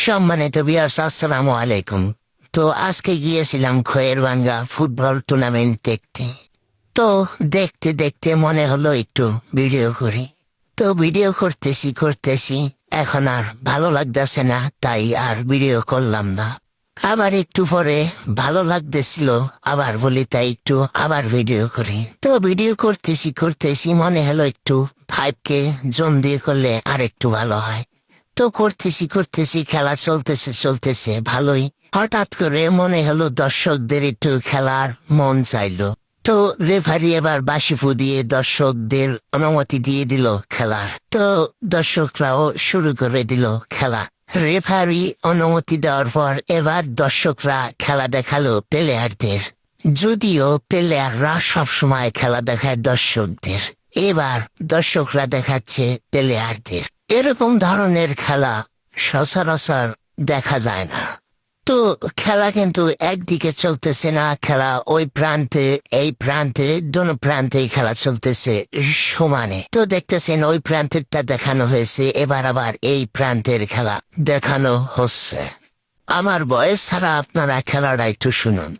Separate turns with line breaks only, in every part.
সম্মানিত ভিউয়ার্স, আসসালামু আলাইকুম। তো আজকে গিয়েছিলাম খয়েরভাঙ্গা ফুটবল টুর্নামেন্ট দেখতে। তো দেখতে দেখতে মনে হলো একটু ভিডিও করি। তো ভিডিও করতেছি এখন আর ভালো লাগতেছে না, তাই আর ভিডিও করলাম না। আবার একটু পরে ভালো লাগতেছিল, আবার বলি তাই একটু আবার ভিডিও করি। তো ভিডিও করতেছি মনে হলো একটু 5K জোন দিয়ে করলে আর একটু ভালো হয়। তো করতেছি খেলা চলতেছে ভালোই। হঠাৎ করে মনে হলো দর্শকদের একটু খেলার মন চাইলো। তো রেফারি এবার বাঁশি ফুদিয়ে দর্শকদের অনুমতি দিয়ে দিল খেলার। তো দর্শকরাও শুরু করে দিল খেলা। রেফারি অনুমতি দেওয়ার পর এবার দর্শকরা খেলা দেখালো প্লেয়ারদের। যদিও প্লেয়াররা সবসময় খেলা দেখায় দর্শকদের, এবার দর্শকরা দেখাচ্ছে প্লেয়ারদের। এরকম ধরনের খেলা সচরাচর দেখা যায় না। তো খেলা কিন্তু একদিকে চলতেছে না, খেলা ওই প্রান্তে এই প্রান্তে দোনো প্রান্তেই খেলা চলতেছে সমানে। তো দেখতেছেন ওই প্রান্তেরটা দেখানো হয়েছে, এবার আবার এই প্রান্তের খেলা দেখানো হচ্ছে। আমার বয়স ছাড়া আপনারা খেলাটা একটু শুনুন।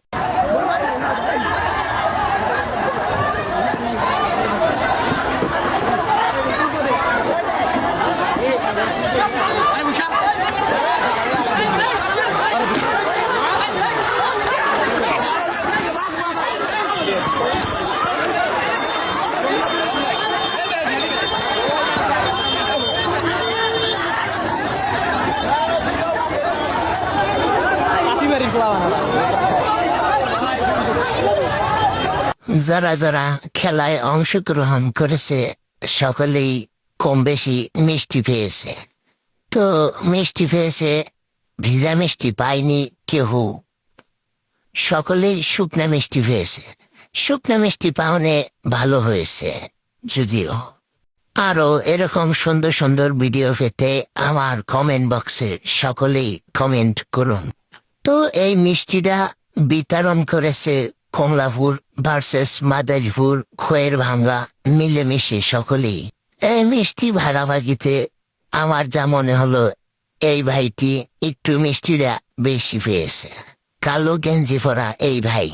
যারা যারা খেলায় অংশগ্রহণ করেছে সকলেই কম বেশি মিষ্টি পেয়েছে। তো মিষ্টি পেয়েছে, ভিজা মিষ্টি পায়নি কেউ। সকলেই শুকনা মিষ্টি পেয়েছে। শুকনা মিষ্টি পাওনে ভালো হয়েছে। যদিও আরো এরকম সুন্দর সুন্দর ভিডিও পেতে আমার কমেন্ট বক্সে সকলেই কমেন্ট করুন। তো এই মিষ্টিটা বিতরণ করেছে কমলাপুর ভার্সেস মাদারীপুর খয়েরভাঙ্গা মিলেমিশে সকলেই। এই মিষ্টি ভাগাভাগিতে আমার যা মনে হলো এই ভাইটি একটু মিষ্টিটা বেশি পেয়েছে। কালো গেঞ্জি পরা এই ভাই।